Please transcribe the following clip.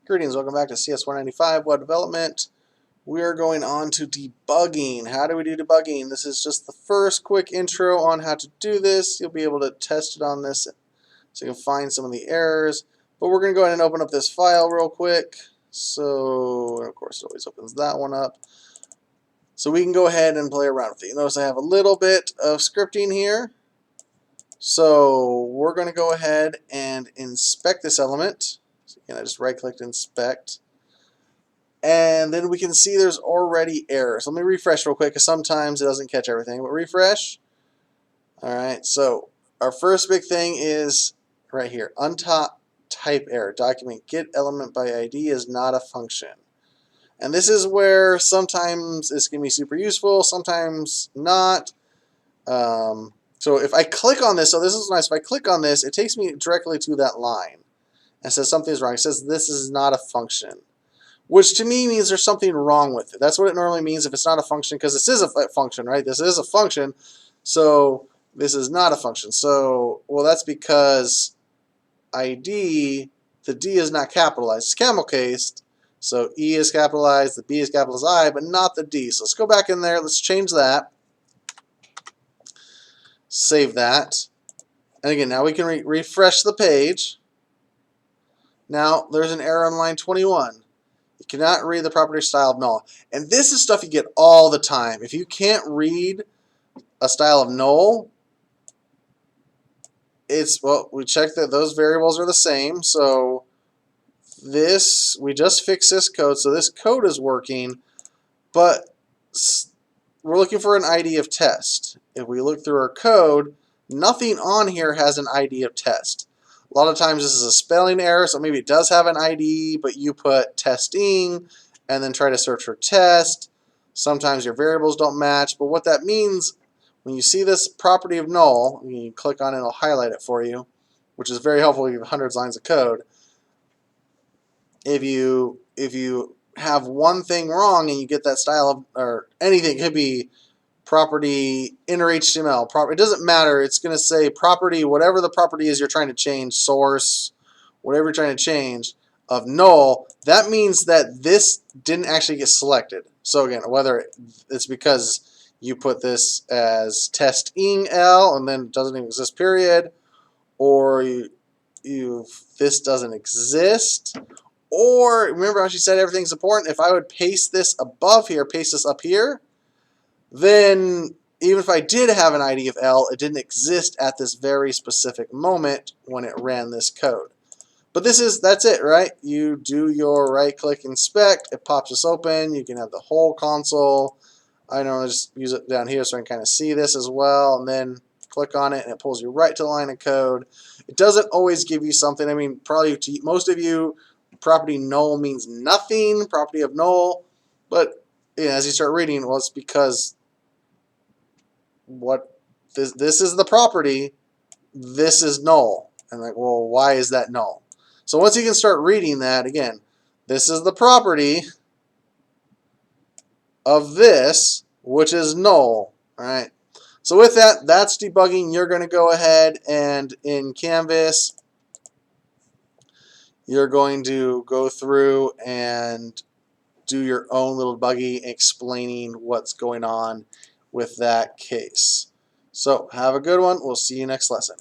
Greetings, welcome back to CS195 Web Development. We are going on to debugging. How do we do debugging? This is just the first quick intro on how to do this. You'll be able to test it on this so you can find some of the errors. But we're going to go ahead and open up this file real quick. So, of course, it always opens that one up. So we can go ahead and play around with it. You notice I have a little bit of scripting here. So we're going to go ahead and inspect this element. So again, I just right-clicked inspect. And then we can see there's already errors. Let me refresh real quick because sometimes it doesn't catch everything. But refresh. Alright, so our first big thing is right here. Untop type error. Document get element by ID is not a function. And this is where sometimes it's going to be super useful, sometimes not. So if I click on this, so this is nice. If I click on this, it takes me directly to that line. And says something's wrong. It says this is not a function, which to me means there's something wrong with it. That's what it normally means if it's not a function, because this is a function, right? This is a function, so this is not a function. So, well, that's because ID, the D is not capitalized. It's camel cased, so E is capitalized, the B is capitalized I, but not the D. So let's go back in there. Let's change that. Save that. And again, now we can refresh the page. Now, there's an error on line 21. You cannot read the property style of null. And this is stuff you get all the time. If you can't read a style of null, well, we checked that those variables are the same. So this, we just fixed this code. So this code is working, but we're looking for an ID of test. If we look through our code, nothing on here has an ID of test. A lot of times this is a spelling error, so maybe it does have an ID, but you put testing and then try to search for test. Sometimes your variables don't match, but what that means, when you see this property of null, you can click on it, it'll highlight it for you, which is very helpful if you have hundreds of lines of code. If you have one thing wrong and you get that style of, or anything, it could be property inner HTML, it doesn't matter. It's going to say property, whatever the property is you're trying to change, source, whatever you're trying to change, of null. That means that this didn't actually get selected. So again, whether it's because you put this as testing L and then it doesn't even exist, period, or this doesn't exist, or remember how she said everything's important. If I would paste this above here, paste this up here, then even if I did have an ID of L, it didn't exist at this very specific moment when it ran this code. But that's it, right? You do your right-click inspect, it pops this open, you can have the whole console. I know I just use it down here so I can kind of see this as well, and then click on it and it pulls you right to the line of code. It doesn't always give you something. I mean, probably to most of you, property null means nothing, property of null, but as you start reading, well, it's because this is the property, this is null. And like, well, why is that null? So once you can start reading that, again, this is the property of this, which is null. All right. So with that, that's debugging. You're going to go ahead and in Canvas, you're going to go through and do your own little debugging, explaining what's going on with that case. So have a good one. We'll see you next lesson.